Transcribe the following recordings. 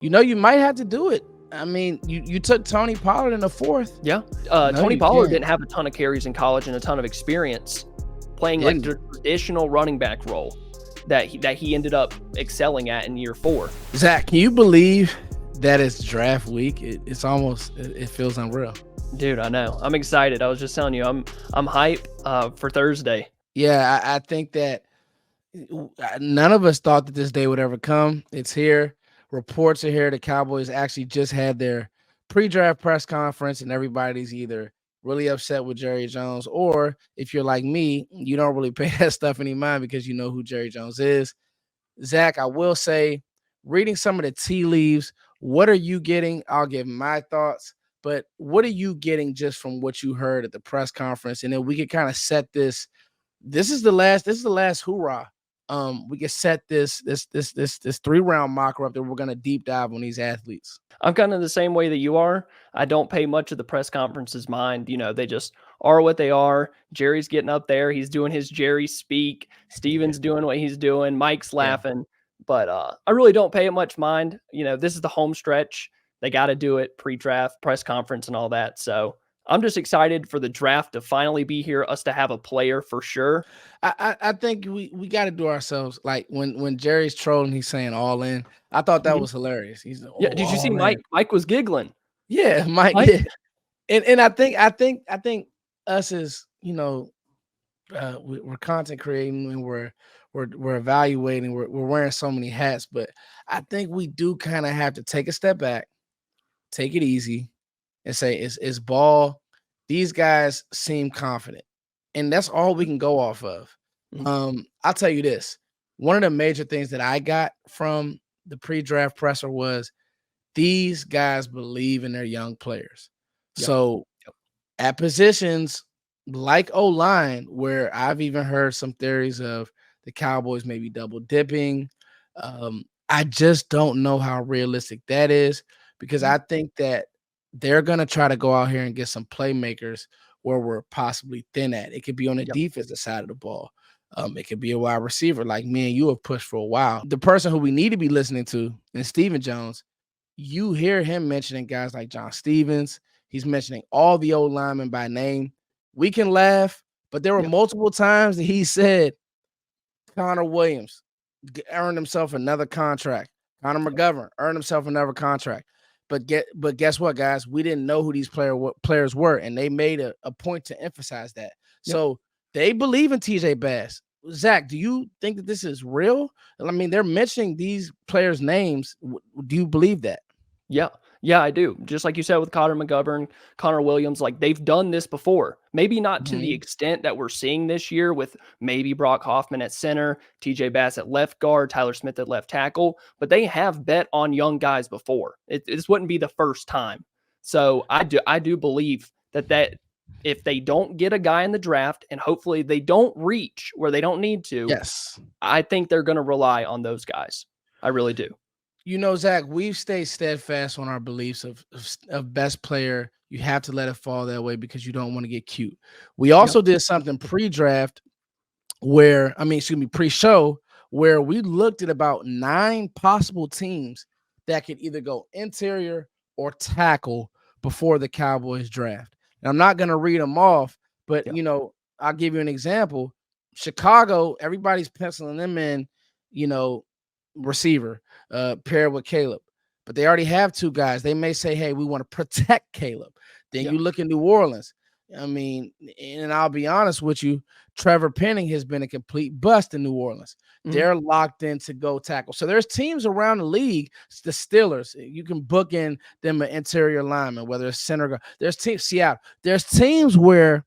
You might have to do it. I mean, you took Tony Pollard in the fourth. Yeah. No, Tony you Pollard can't. didn't have a ton of carries in college and a ton of experience playing like Didn't. the traditional running back role that he ended up excelling at in year 4. Zach, can you believe that it's draft week? It's almost, it feels unreal. Dude, I know. I'm excited. I was just telling you, I'm hype for Thursday. Yeah, I think that none of us thought that this day would ever come. It's here. Reports are here. The Cowboys actually just had their pre-draft press conference, and everybody's either really upset with Jerry Jones, or if you're like me, you don't really pay that stuff any mind because you know who Jerry Jones is. Zach, I will say, reading some of the tea leaves, what are you getting? I'll give my thoughts, but what are you getting just from what you heard at the press conference? And then we could kind of set this. This is the last hoorah. We can set this 3-round mock up that we're gonna deep dive on these athletes. I'm kind of the same way that you are. I don't pay much of the press conferences mind. They just are what they are. Jerry's getting up there. He's doing his Jerry speak. Steven's doing what he's doing. Mike's laughing. But I really don't pay it much mind. This is the home stretch. They got to do it pre-draft, press conference, and all that. So I'm just excited for the draft to finally be here, us to have a player for sure. I think we got to do ourselves like when Jerry's trolling, he's saying all in. I thought that was hilarious. He's Yeah. Did you see Mike? Mike was giggling. Yeah, Mike did. And I think us as we're content creating and we're evaluating. We're wearing so many hats, but I think we do kind of have to take a step back, take it easy, and say it's ball. These guys seem confident, and that's all we can go off of. I'll tell you this: one of the major things that I got from the pre-draft presser was these guys believe in their young players. So at positions like O-line, where I've even heard some theories of the Cowboys maybe double dipping. I just don't know how realistic that is because I think that they're going to try to go out here and get some playmakers where we're possibly thin at. It could be on the defensive side of the ball. It could be a wide receiver like me and you have pushed for a while. The person who we need to be listening to is Stephen Jones. You hear him mentioning guys like John Stevens. He's mentioning all the old linemen by name. We can laugh, but there were multiple times that he said Connor Williams earned himself another contract. Connor McGovern earned himself another contract. But guess what, guys? We didn't know who these players were, and they made a point to emphasize that. So they believe in TJ Bass. Zach, do you think that this is real? I mean, they're mentioning these players' names. Do you believe that? Yeah, I do. Just like you said with Connor McGovern, Connor Williams, like they've done this before. Maybe not to the extent that we're seeing this year with maybe Brock Hoffman at center, TJ Bass at left guard, Tyler Smith at left tackle, but they have bet on young guys before. This wouldn't be the first time. So I do believe that if they don't get a guy in the draft and hopefully they don't reach where they don't need to, I think they're going to rely on those guys. I really do. Zach, we've stayed steadfast on our beliefs of best player. You have to let it fall that way because you don't want to get cute. We also did something pre-draft pre-show where we looked at about 9 possible teams that could either go interior or tackle before the Cowboys draft. And I'm not going to read them off, but, I'll give you an example. Chicago, everybody's penciling them in, receiver paired with Caleb, but they already have 2 guys. They may say, hey, we want to protect Caleb. Then you look at New Orleans. I mean, and I'll be honest with you, Trevor Penning has been a complete bust in New Orleans. They're locked in to go tackle. So there's teams around the league, the Steelers, you can book in them an interior lineman, whether it's center. There's teams, Seattle. There's teams where,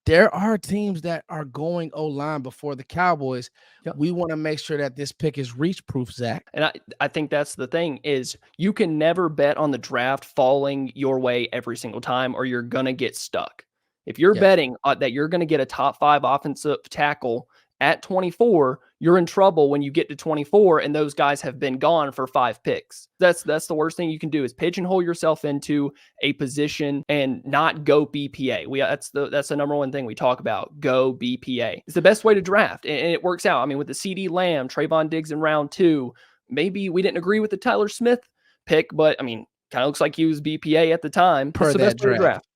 there are teams that are going O-line before the Cowboys. We want to make sure that this pick is reach-proof, Zach. And I think that's the thing is you can never bet on the draft falling your way every single time or you're going to get stuck. If you're betting that you're going to get a top 5 offensive tackle at 24, you're in trouble when you get to 24 and those guys have been gone for 5 picks. That's the worst thing you can do is pigeonhole yourself into a position and not go BPA. That's the number one thing we talk about. Go BPA. It's the best way to draft, and it works out. I mean, with the CD Lamb, Trayvon Diggs in round 2, maybe we didn't agree with the Tyler Smith pick, but I mean, kind of looks like he was BPA at the time. This is per the best that way to draft. draft.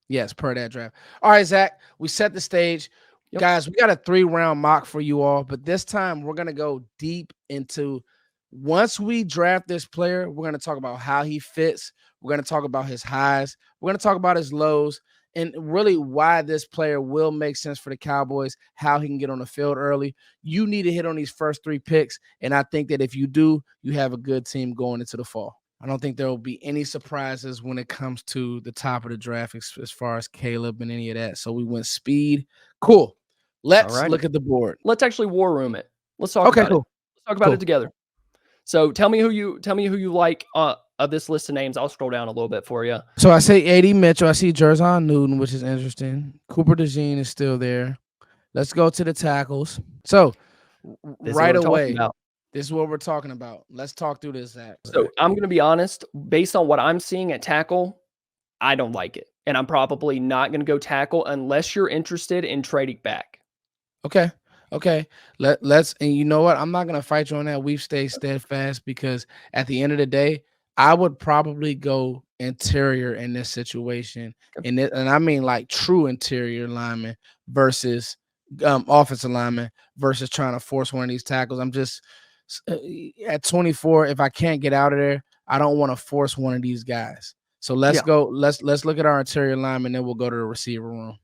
Yes, per that draft. All right, Zach, we set the stage. Yep. Guys, we got a 3-round mock for you all, but this time we're going to go deep into once we draft this player, we're going to talk about how he fits. We're going to talk about his highs. We're going to talk about his lows and really why this player will make sense for the Cowboys, how he can get on the field early. You need to hit on these first 3 picks, and I think that if you do, you have a good team going into the fall. I don't think there will be any surprises when it comes to the top of the draft as far as Caleb and any of that. So we went speed. Cool. Let's Alrighty. look at the board. Let's actually war room it. Let's talk Okay, about it. cool. Let's talk about it together. So tell me who you like of this list of names. I'll scroll down a little bit for you. So I say A.D. Mitchell. I see Jerzon Newton, which is interesting. Cooper DeJean is still there. Let's go to the tackles. So right away, this is what we're talking about. Let's talk through this, Zach. So I'm going to be honest. Based on what I'm seeing at tackle, I don't like it. And I'm probably not going to go tackle unless you're interested in trading back. Okay. Let's, and you know what? I'm not going to fight you on that. We've stayed steadfast because at the end of the day, I would probably go interior in this situation. And I mean like true interior lineman versus offensive lineman versus trying to force one of these tackles. I'm just at 24. If I can't get out of there, I don't want to force one of these guys. So let's go. Let's look at our interior lineman, then we'll go to the receiver room.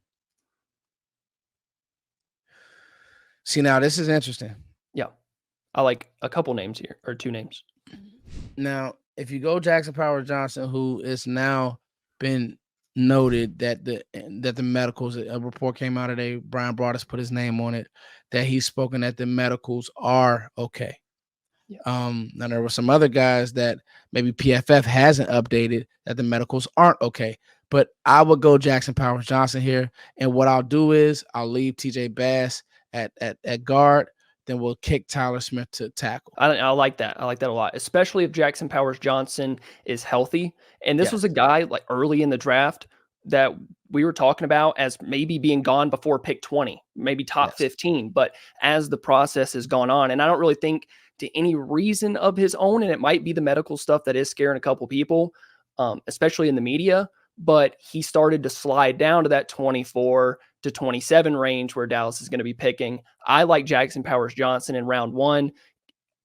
See, now this is interesting. Yeah. I like a couple names here, or 2 names. Now, if you go Jackson Powers Johnson, who is now been noted that the medicals, a report came out today, Brian Broaddus put his name on it, that he's spoken that the medicals are okay. Yeah. Now there were some other guys that maybe PFF hasn't updated that the medicals aren't okay. But I would go Jackson Powers Johnson here. And what I'll do is I'll leave TJ Bass at guard. Then we'll kick Tyler Smith to tackle. I like that. I like that a lot, especially if Jackson Powers Johnson is healthy. And this was a guy like early in the draft that we were talking about as maybe being gone before pick 20, maybe top 15. But as the process has gone on, and I don't really think to any reason of his own, and it might be the medical stuff that is scaring a couple people, especially in the media, but he started to slide down to that 24 to 27 range where Dallas is going to be picking. I like Jackson Powers Johnson in round 1.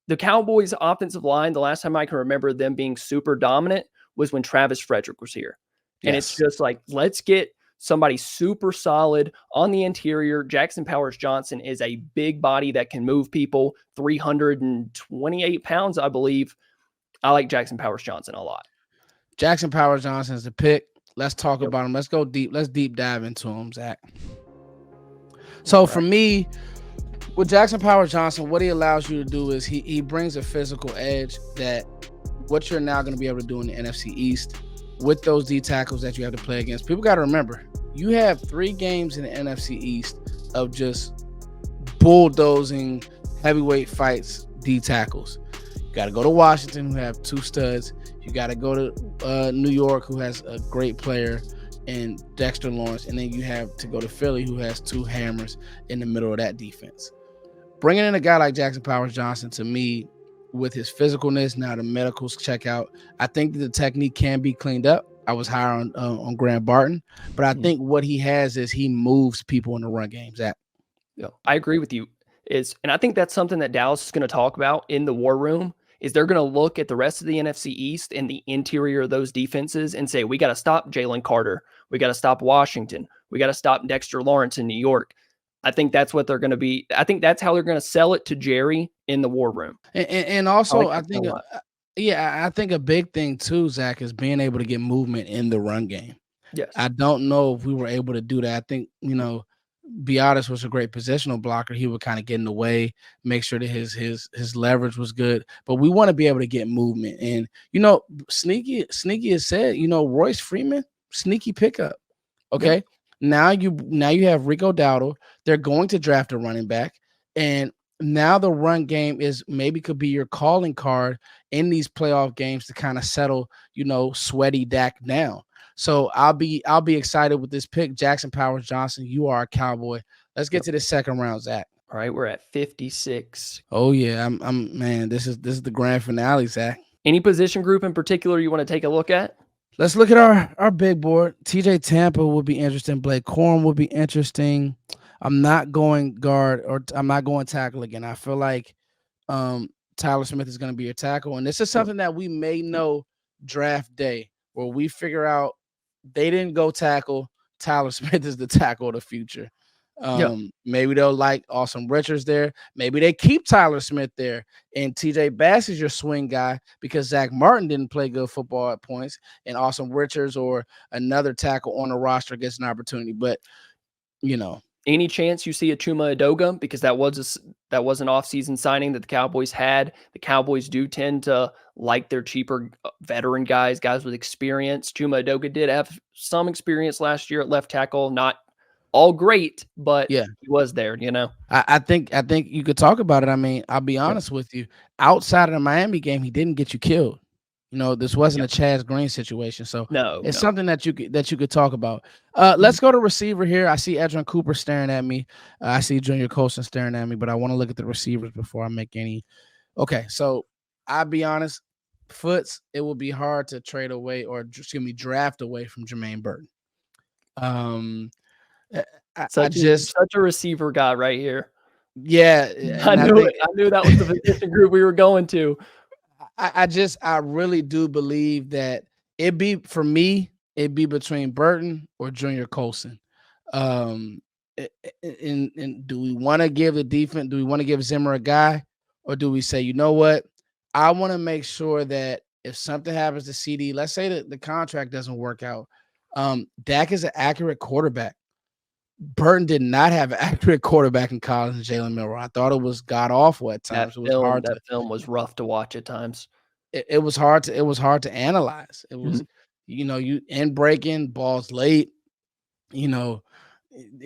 The Cowboys offensive line, the last time I can remember them being super dominant was when Travis Frederick was here. And it's just like, let's get somebody super solid on the interior. Jackson Powers Johnson is a big body that can move people, 328 pounds, I believe. I like Jackson Powers Johnson a lot. Jackson Powers Johnson is the pick. Let's talk about him. Let's go deep. Let's deep dive into him, Zach. So for me, with Jackson Powers Johnson, what he allows you to do is he brings a physical edge that what you're now going to be able to do in the NFC East with those D tackles that you have to play against. People got to remember, you have 3 games in the NFC East of just bulldozing heavyweight fights, D tackles. You got to go to Washington, who have 2 studs. You got to go to New York, who has a great player in Dexter Lawrence. And then you have to go to Philly, who has 2 hammers in the middle of that defense. Bringing in a guy like Jackson Powers Johnson, to me, with his physicalness, now the medicals check out, I think that the technique can be cleaned up. I was higher on Grant Barton, but I think what he has is he moves people in the run game, Zach. Yeah, I agree with you. And I think that's something that Dallas is going to talk about in the war room. Is they're going to look at the rest of the NFC East and the interior of those defenses and say, we got to stop Jalen Carter. We got to stop Washington. We got to stop Dexter Lawrence in New York. I think that's what they're going to be. I think that's how they're going to sell it to Jerry in the war room. And also, I think a big thing too, Zach, is being able to get movement in the run game. Yes. I don't know if we were able to do that. I think, Biotis was a great positional blocker. He would kind of get in the way, make sure that his leverage was good. But we want to be able to get movement. And Sneaky has said, Royce Freeman, sneaky pickup. Okay. Yep. Now you have Rico Dowdle. They're going to draft a running back. And now the run game could be your calling card in these playoff games to kind of settle, sweaty Dak down. So I'll be excited with this pick. Jackson Powers Johnson, you are a Cowboy. Let's get to the second round, Zach. All right, we're at 56. Oh yeah, I'm man. This is the grand finale, Zach. Any position group in particular you want to take a look at? Let's look at our big board. TJ Tampa would be interesting. Blake Corum would be interesting. I'm not going guard or I'm not going tackle again. I feel like Tyler Smith is going to be your tackle, and this is something that we may know draft day, where we figure out they didn't go tackle. Tyler Smith is the tackle of the future. Yeah. Maybe they'll like Austin Richards there. Maybe they keep Tyler Smith there, and TJ Bass is your swing guy because Zach Martin didn't play good football at points, and Austin Richards or another tackle on the roster gets an opportunity. But Any chance you see a Chuma Edoga, because that was an offseason signing that the Cowboys had. The Cowboys do tend to like their cheaper veteran guys with experience. Chuma Edoga did have some experience last year at left tackle, not all great, but yeah, he was there. I think you could talk about it. I mean, I'll be honest with you. Outside of the Miami game, he didn't get you killed. This wasn't a Chaz Green situation, so it's something that you could talk about. Let's go to receiver here. I see Edgerrin Cooper staring at me. I see Junior Colson staring at me, but I want to look at the receivers before I make any. Okay, so I'll be honest, Foots, it will be hard to trade away or draft away from Jermaine Burton. Such a receiver guy right here. Yeah, I knew that was the position group we were going to. I really do believe that it'd be between Burton or Junior Colson. And do we want to give the defense? Do we want to give Zimmer a guy, or do we say, you know what? I want to make sure that if something happens to CD, let's say that the contract doesn't work out, Dak is an accurate quarterback. Burton did not have an accurate quarterback in college, and Jalen Milroe. I thought it was god awful at times. That film was rough to watch at times. It was hard to analyze. It was, you end breaking balls late. It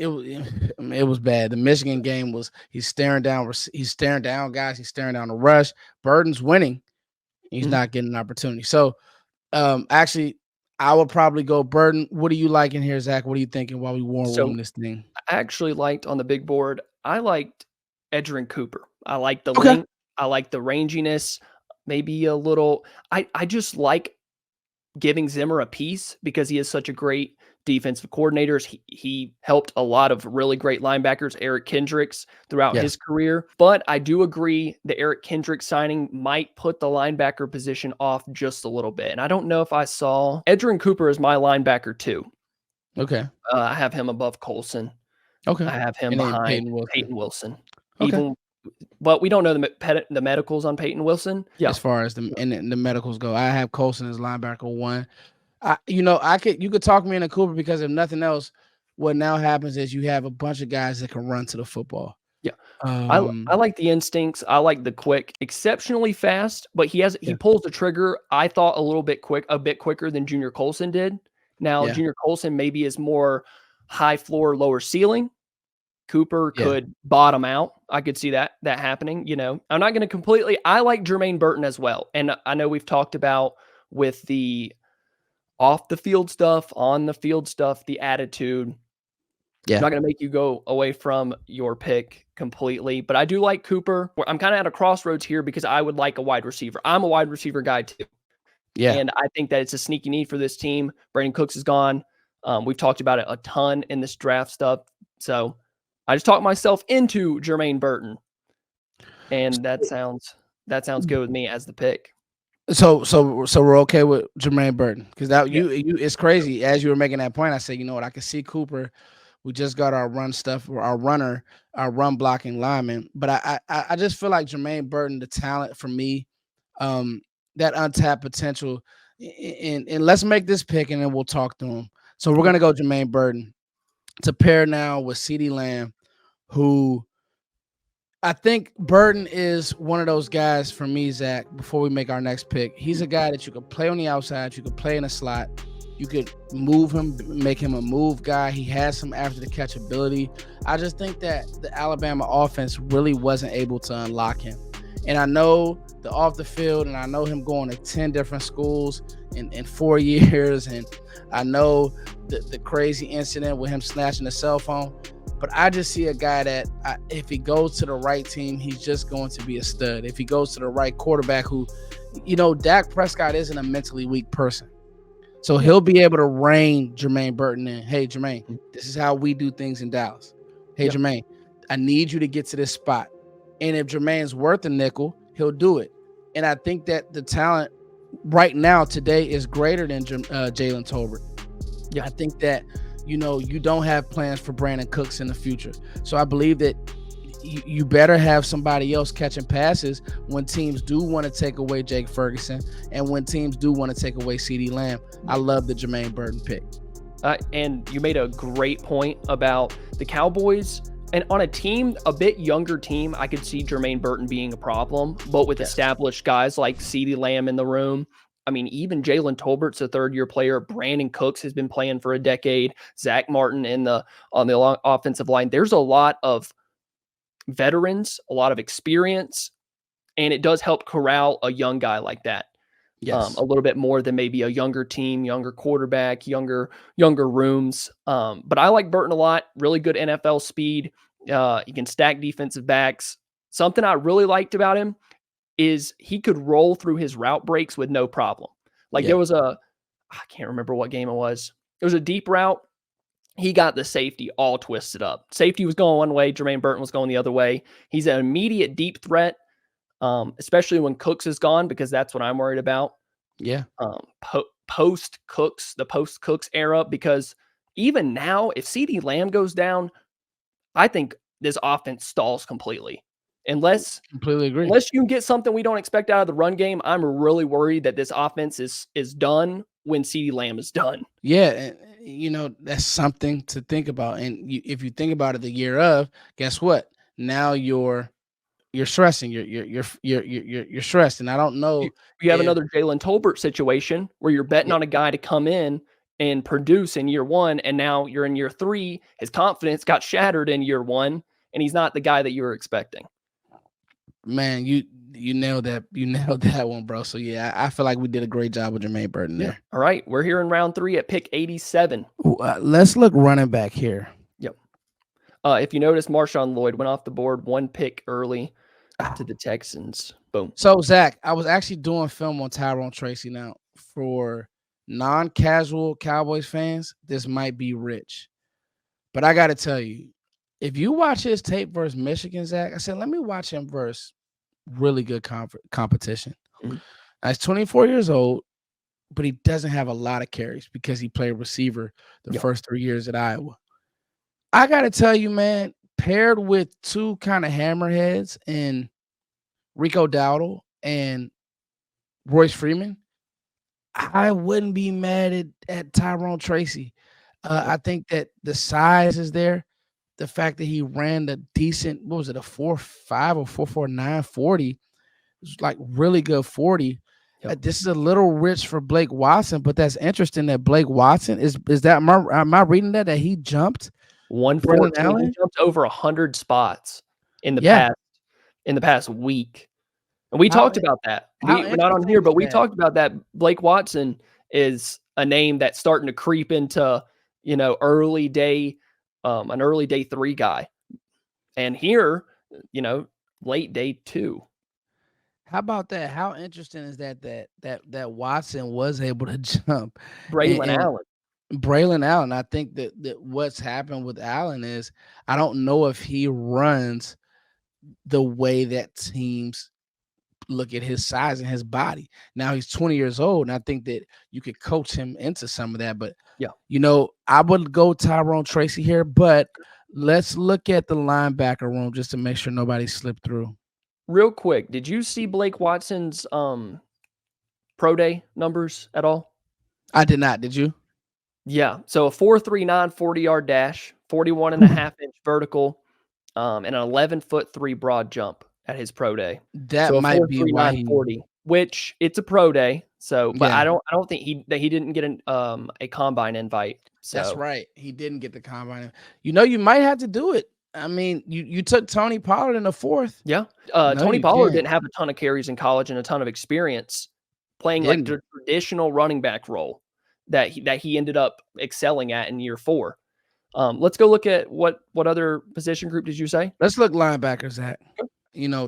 was bad. The Michigan game was he's staring down guys. He's staring down the rush. Burton's winning. He's not getting an opportunity. So, actually, I would probably go Burton. What do you like in here, Zach? What are you thinking while we war room this thing? I actually liked on the big board. I liked Edgerrin Cooper. I like the length. I like the ranginess. Maybe a little. I just like giving Zimmer a piece because he is such a great defensive coordinator. He helped a lot of really great linebackers, Eric Kendricks, throughout his career. But I do agree the Eric Kendricks signing might put the linebacker position off just a little bit. And I don't know if I saw Edgerrin Cooper as my linebacker too. Okay. I have him above Colson. Okay. I have him behind Peyton Wilson. Okay. But we don't know the medicals on Peyton Wilson. Yeah. As far as the medicals go, I have Colson as linebacker 1. You could talk me into Cooper because if nothing else, what now happens is you have a bunch of guys that can run to the football. Yeah. I like the instincts. I like the quick, exceptionally fast, but he pulls the trigger, I thought a bit quicker than Junior Colson did. Now, Junior Colson maybe is more high floor, lower ceiling. Cooper could bottom out. I could see that happening. I'm not going to I like Jermaine Burton as well. And I know we've talked about with the off the field stuff, on the field stuff, the attitude. I'm not going to make you go away from your pick completely, but I do like Cooper. I'm kind of at a crossroads here because I would like a wide receiver. I'm a wide receiver guy too. Yeah. And I think that it's a sneaky need for this team. Brandon Cooks is gone. We've talked about it a ton in this draft stuff. So I just talked myself into Jermaine Burton. And that sounds good with me as the pick. So we're okay with Jermaine Burton because it's crazy. As you were making that point, I said, you know what, I can see Cooper. We just got our run stuff, our run blocking lineman. But I just feel like Jermaine Burton, the talent for me, that untapped potential. And let's make this pick and then we'll talk to him. So we're gonna go Jermaine Burton to pair now with CeeDee Lamb, who I think Burton is one of those guys for me, Zach, before we make our next pick. He's a guy that you could play on the outside. You could play in a slot. You could move him, make him a move guy. He has some after the catch ability. I just think that the Alabama offense really wasn't able to unlock him. And I know the off the field, and I know him going to 10 different schools in 4 years. And I know the crazy incident with him snatching the cell phone. But I just see a guy that if he goes to the right team, he's just going to be a stud. If he goes to the right quarterback, who, Dak Prescott isn't a mentally weak person. So he'll be able to rein Jermaine Burton in. Hey, Jermaine, this is how we do things in Dallas. Hey, Jermaine, I need you to get to this spot. And if Jermaine's worth a nickel, he'll do it. And I think that the talent right now today is greater than Jalen Tolbert. Yeah, I think that, you don't have plans for Brandon Cooks in the future. So I believe that you better have somebody else catching passes when teams do want to take away Jake Ferguson and when teams do want to take away CeeDee Lamb. I love the Jermaine Burton pick. And you made a great point about the Cowboys. And on a bit younger team, I could see Jermaine Burton being a problem. But with established guys like CeeDee Lamb in the room, I mean, even Jalen Tolbert's a third-year player. Brandon Cooks has been playing for a decade. Zach Martin on the offensive line. There's a lot of veterans, a lot of experience, and it does help corral a young guy like that. A little bit more than maybe a younger team, younger quarterback, younger rooms. But I like Burton a lot. Really good NFL speed. He can stack defensive backs. Something I really liked about him is he could roll through his route breaks with no problem. There was I can't remember what game it was. It was a deep route. He got the safety all twisted up. Safety was going one way. Jermaine Burton was going the other way. He's an immediate deep threat. Especially when Cooks is gone, because that's what I'm worried about. Yeah. Post Cooks, the post Cooks era, because even now, if CeeDee Lamb goes down, I think this offense stalls completely. Completely agree. Unless you can get something we don't expect out of the run game, I'm really worried that this offense is done when CeeDee Lamb is done. Yeah, and that's something to think about. And if you think about it, the year of, guess what? Now you're stressing. You're stressed, and I don't know. You have another Jalen Tolbert situation where you're betting on a guy to come in and produce in year one, and now you're in year three. His confidence got shattered in year one, and he's not the guy that you were expecting. Man, you nailed that. You nailed that one, bro. So yeah, I feel like we did a great job with Jermaine Burton there. All right, we're here in round 3 at pick 87. Let's look running back here. Yep. If you notice, Marshawn Lloyd went off the board 1 pick early to the Texans. Boom. So Zach, I was actually doing film on Tyrone Tracy. Now, for non-casual Cowboys fans, this might be rich, but I got to tell you, if you watch his tape versus Michigan, Zach, I said, let me watch him versus really good competition. Mm-hmm. He's 24 years old, but he doesn't have a lot of carries because he played receiver the first 3 years at Iowa. I got to tell you, man, paired with two kind of hammerheads in Rico Dowdle and Royce Freeman, I wouldn't be mad at Tyrone Tracy. I think that the size is there. The fact that he ran the decent, what was it, a 4.5 or 4.49 40, it was like really good 40. This is a little rich for Blake Watson, but that's interesting that Blake Watson is that, am I reading that he jumped 114? He jumped over 100 spots in the past week. And we talked about that. We're not on here, but we talked about that. Blake Watson is a name that's starting to creep into, early day, an early day 3 guy. And here, late day 2. How about that? How interesting is that Watson was able to jump? Braylon Allen. I think that what's happened with Allen is I don't know if he runs the way that teams look at his size and his body. Now he's 20 years old, and I think that you could coach him into some of that. But I would go Tyrone Tracy here, but let's look at the linebacker room just to make sure nobody slipped through. Real quick, did you see Blake Watson's pro day numbers at all? I did not. Did you? Yeah. So a 4.39 40-yard dash, 41.5-inch vertical, and an 11'3" broad jump at his pro day. That might be why he 40, which it's a pro day. So, but I don't think he didn't get a combine invite. So. That's right. He didn't get the combine. You might have to do it. I mean, you took Tony Pollard in the 4th. Yeah. Tony Pollard didn't have a ton of carries in college and a ton of experience playing like the traditional running back role that he ended up excelling at in year 4. Let's go look at what other position group did you say? Let's look linebackers at.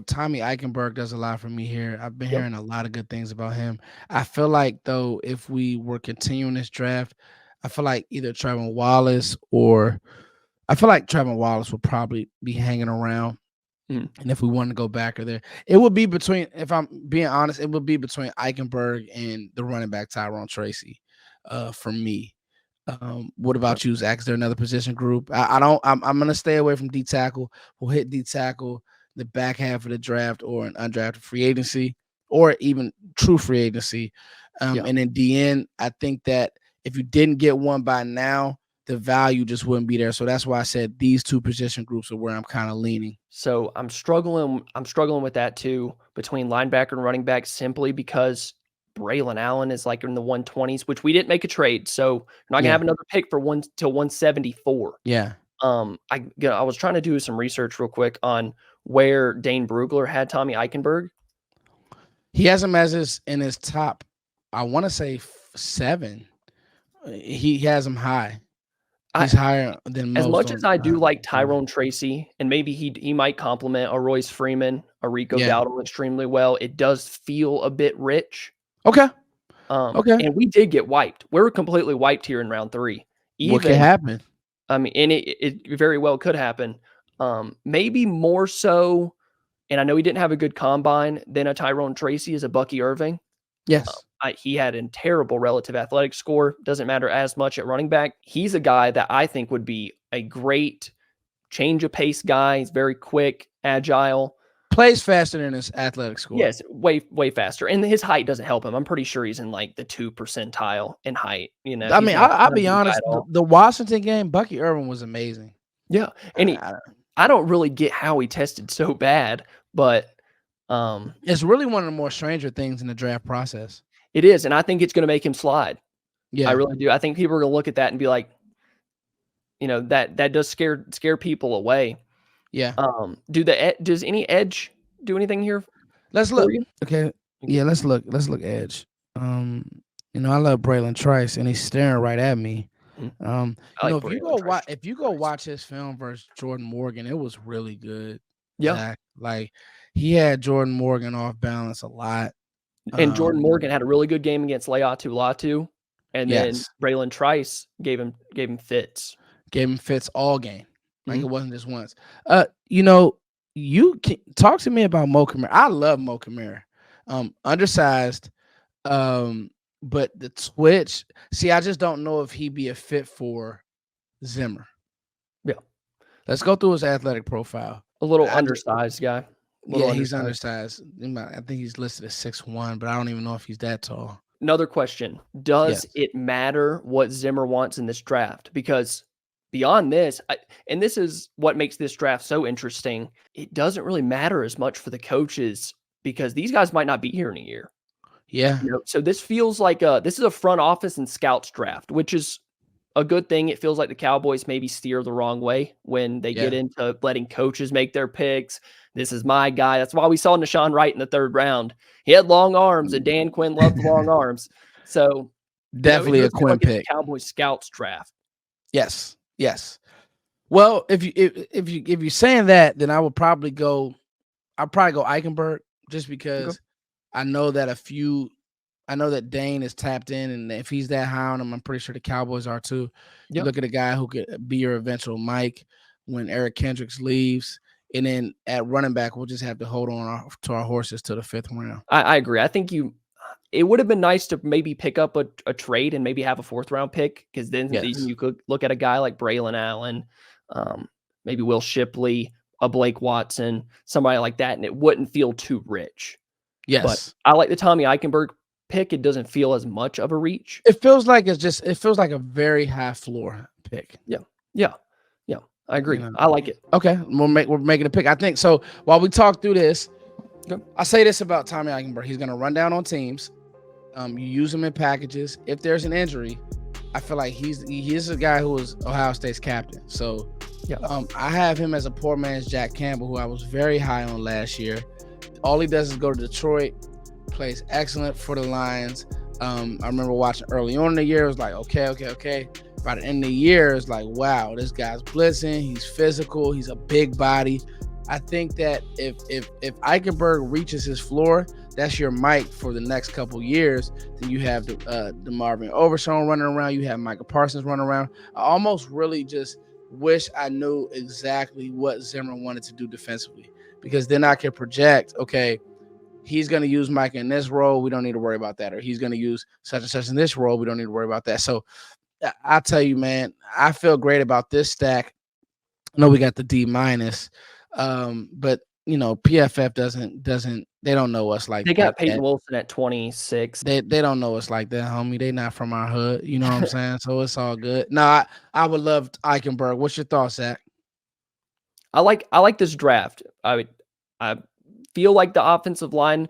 Tommy Eichenberg does a lot for me here. I've been Yep. hearing a lot of good things about him. I feel like though, if we were continuing this draft, I feel like either Trevor Wallace or I feel like Trevor Wallace will probably be hanging around. Mhm. And if we want to go back or there, it would be between, if I'm being honest, it would be between Eichenberg and the running back Tyrone Tracy, for me. What Okay. about you, Zach? Is there another position group? I'm gonna stay away from D tackle. We'll hit D tackle the back half of the draft or an undrafted free agency or even true free agency. Yeah. And then DN, I think that if you didn't get one by now, the value just wouldn't be there. So that's why I said these two position groups are where I'm kind of leaning. So I'm struggling with that too, between linebacker and running back, simply because Braylon Allen is like in the 120s, which we didn't make a trade. So you're not gonna Yeah. have another pick for 1 till 174. Yeah. I was trying to do some research real quick on where Dane Brugler had Tommy Eichenberg. He has him as in his top, I want to say 7. He has him high. He's higher than As most much as on I do like Tyrone Tracy, and maybe he might complement a Royce Freeman, a Rico Yeah. Dowdle extremely well, it does feel a bit rich. Okay. Okay. And we did get wiped. We were completely wiped here in round 3. What could Even, happen? I mean, and it very well could happen. Maybe more so, and I know he didn't have a good combine, than a Tyrone Tracy is a Bucky Irving. Yes. He had a terrible relative athletic score. Doesn't matter as much at running back. He's a guy that I think would be a great change of pace guy. He's very quick, agile. Plays faster than his athletic score. Yes, way faster. And his height doesn't help him. I'm pretty sure he's in like the 2 percentile in height. I He's mean, not I'll a be big guy honest. at all. The Washington game, Bucky Irvin was amazing. Yeah, and I don't really get how he tested so bad, but it's really one of the more stranger things in the draft process. It is, and I think it's going to make him slide. Yeah, I really do. I think people are going to look at that and be like, that does scare people away. Yeah. Does any edge do anything here? Let's look. Okay. Yeah, let's look. Let's look edge. I love Braylon Trice, and he's staring right at me. If you go watch his film versus Jordan Morgan, it was really good. Yeah. Zach. Like he had Jordan Morgan off balance a lot. And Jordan Morgan had a really good game against Leatu Latu, and then Braylon Trice gave him fits. Gave him fits all game. Like it wasn't just once. You can talk to me about Mo Kamara. I love Mo Kamara. Undersized, but the twitch. See, I just don't know if he'd be a fit for Zimmer. Yeah. Let's go through his athletic profile. A little undersized guy. He's undersized. I think he's listed as 6'1", but I don't even know if he's that tall. Another question. Does it matter what Zimmer wants in this draft? Because beyond this, and this is what makes this draft so interesting, it doesn't really matter as much for the coaches because these guys might not be here in a year. Yeah. So this feels like this is a front office and scouts draft, which is a good thing. It feels like the Cowboys maybe steer the wrong way when they get into letting coaches make their picks. This is my guy. That's why we saw Nashawn Wright in the 3rd round. He had long arms, and Dan Quinn loved the long arms. So definitely a Quinn pick. Cowboys scouts draft. Yes. Well, if you're saying that, then I would probably go. I'll probably go Eichenberg just because I know that Dane is tapped in, and if he's that high on him, I'm pretty sure the Cowboys are too. You look at a guy who could be your eventual Mike when Eric Kendricks leaves. And then at running back, we'll just have to hold on to our horses to the 5th round. I agree. I think it would have been nice to maybe pick up a trade and maybe have a 4th round pick, because then you could look at a guy like Braylon Allen, maybe Will Shipley, a Blake Watson, somebody like that, and it wouldn't feel too rich. Yes. But I like the Tommy Eichenberg pick. It doesn't feel as much of a reach. It feels like a very high floor pick. Yeah. I agree. I like it. Okay, we're making a pick. I think so. While we talk through this, I say this about Tommy Eichenberg: he's going to run down on teams. You use him in packages. If there's an injury, I feel like he is a guy who was Ohio State's captain. So, I have him as a poor man's Jack Campbell, who I was very high on last year. All he does is go to Detroit, plays excellent for the Lions. I remember watching early on in the year. It was like, okay. By the end of the year, it's like, wow, this guy's blitzing. He's physical. He's a big body. I think that if Eichenberg reaches his floor, that's your Mike for the next couple years. Then you have the Marvin Overshown running around. You have Micah Parsons running around. I almost really just wish I knew exactly what Zimmer wanted to do defensively, because then I could project, okay, he's going to use Micah in this role. We don't need to worry about that. Or he's going to use such and such in this role. We don't need to worry about that. So I tell you, man, I feel great about this stack. I know we got the D minus, but PFF doesn't they don't know us like They got Peyton that. Wilson at 26. They don't know us like that, homie. They not from our hood. You know what I'm saying? So it's all good. No, I would love Eichenberg. What's your thoughts, Zach? I like this draft. I feel like the offensive line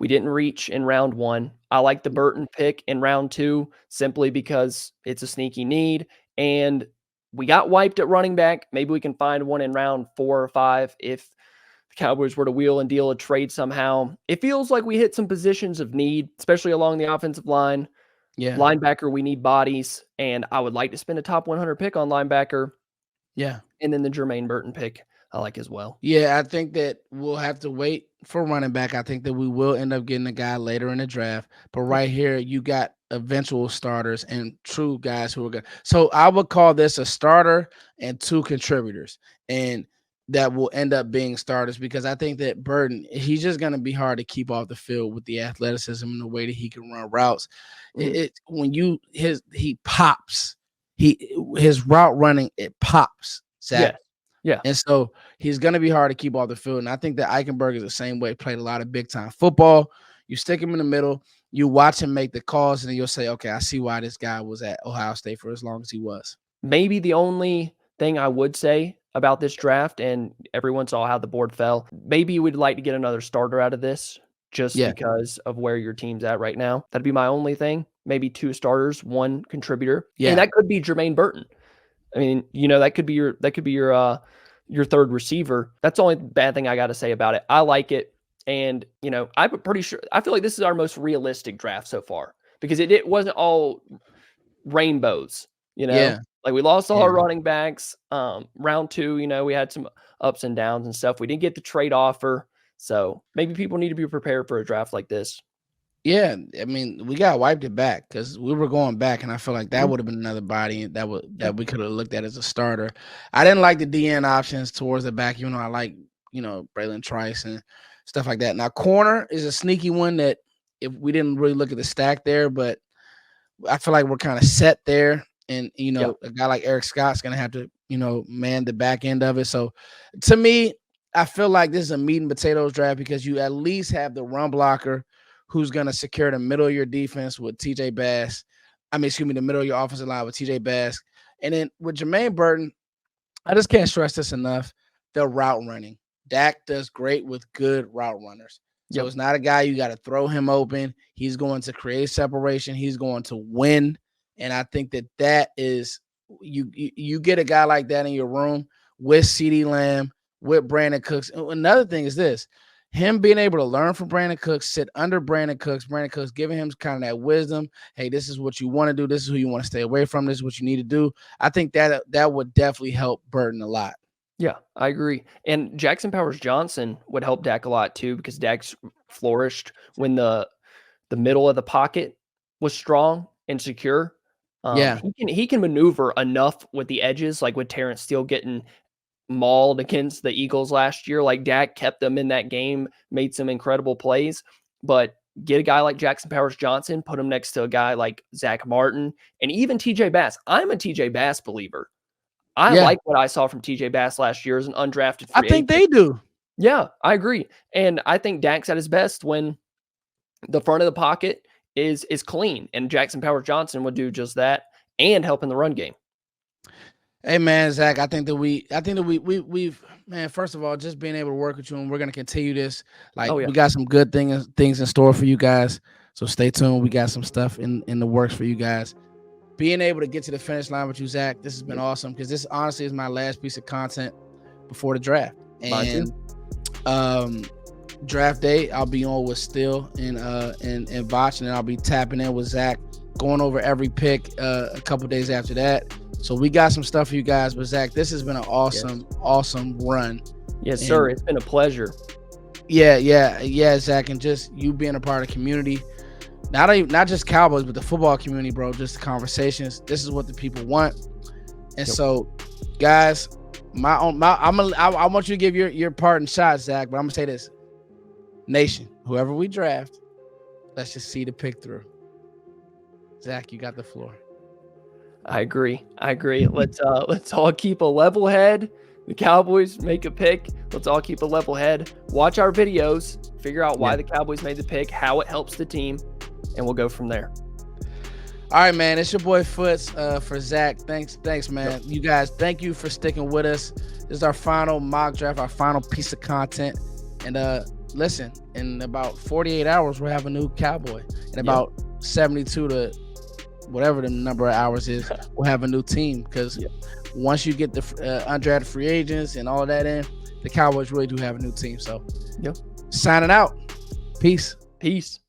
we didn't reach in round 1. I like the Burton pick in round 2 simply because it's a sneaky need, and we got wiped at running back. Maybe we can find one in round 4 or 5 if the Cowboys were to wheel and deal a trade somehow. It feels like we hit some positions of need, especially along the offensive line. Yeah. Linebacker, we need bodies, and I would like to spend a top 100 pick on linebacker. Yeah. And then the Jermaine Burton pick I like as well. Yeah, I think that we'll have to wait for running back. I think that we will end up getting a guy later in the draft. But right here, you got eventual starters and true guys who are good. So I would call this a starter and 2 contributors. And that will end up being starters, because I think that Burton, he's just going to be hard to keep off the field with the athleticism and the way that he can run routes. When he pops, his route running, it pops, Zach. Yeah. And so he's going to be hard to keep off the field. And I think that Eichenberg is the same way, played a lot of big time football. You stick him in the middle, you watch him make the calls, and then you'll say, okay, I see why this guy was at Ohio State for as long as he was. Maybe the only thing I would say about this draft, and everyone saw how the board fell, maybe you would like to get another starter out of this just because of where your team's at right now. That'd be my only thing. Maybe 2 starters, 1 contributor. Yeah. And that could be Jermaine Burton. I mean, that could be your third receiver. That's the only bad thing I got to say about it. I like it. And, I'm pretty sure, I feel like this is our most realistic draft so far, because it wasn't all rainbows, Yeah. Like we lost all our running backs. Round 2, we had some ups and downs and stuff. We didn't get the trade offer. So maybe people need to be prepared for a draft like this. Yeah, I mean, we got wiped it back because we were going back, and I feel like that would have been another body that we could have looked at as a starter. I didn't like the DN options towards the back, even though I like, Braylon Trice and stuff like that. Now, corner is a sneaky one that if we didn't really look at the stack there, but I feel like we're kind of set there. And, a guy like Eric Scott's going to have to, man the back end of it. So to me, I feel like this is a meat and potatoes draft, because you at least have the run blocker who's going to secure the middle of your defense with TJ Bass. The middle of your offensive line with TJ Bass. And then with Jermaine Burton, I just can't stress this enough, the route running. Dak does great with good route runners. So it's not a guy you got to throw him open. He's going to create separation. He's going to win. And I think that is, you get a guy like that in your room with CeeDee Lamb, with Brandon Cooks. Another thing is this. Him being able to learn from Brandon Cooks, sit under Brandon Cooks giving him kind of that wisdom. Hey, this is what you want to do. This is who you want to stay away from. This is what you need to do. I think that would definitely help Burton a lot. Yeah, I agree. And Jackson Powers-Johnson would help Dak a lot too, because Dak's flourished when the middle of the pocket was strong and secure. He can maneuver enough with the edges, like with Terrence Steele getting mauled against the Eagles last year. Like Dak kept them in that game, made some incredible plays. But get a guy like Jackson Powers-Johnson, put him next to a guy like Zach Martin, and even TJ Bass. I'm a TJ Bass believer. I like what I saw from TJ Bass last year as an undrafted free agent. I think they do. Yeah, I agree. And I think Dak's at his best when the front of the pocket is clean, and Jackson Powers-Johnson would do just that and help in the run game. Hey man, Zach, I think that we've man, first of all, just being able to work with you, and we're gonna continue this. We got some good things in store for you guys. So stay tuned. We got some stuff in the works for you guys. Being able to get to the finish line with you, Zach, this has been awesome, because this honestly is my last piece of content before the draft. And draft day, I'll be on with Still and Vach, and then I'll be tapping in with Zach going over every pick a couple days after that. So we got some stuff for you guys. But Zach, this has been an awesome run. Yes, sir. It's been a pleasure. Yeah, Zach, and just you being a part of the community. Not just Cowboys, but the football community, bro. Just the conversations. This is what the people want. And so, guys, I want you to give your parting shot, Zach. But I'm gonna say this, Nation, whoever we draft, let's just see the pick through. Zach, you got the floor. I agree. Let's all keep a level head. The Cowboys make a pick. Let's all keep a level head. Watch our videos. Figure out why the Cowboys made the pick, how it helps the team, and we'll go from there. All right, man. It's your boy Foots for Zach. Thanks, man. You guys, thank you for sticking with us. This is our final mock draft, our final piece of content. And listen, in about 48 hours, we'll have a new Cowboy. In about 72 to whatever the number of hours is, we'll have a new team. Because once you get the undrafted free agents and all of that in, the Cowboys really do have a new team. So, signing out. Peace.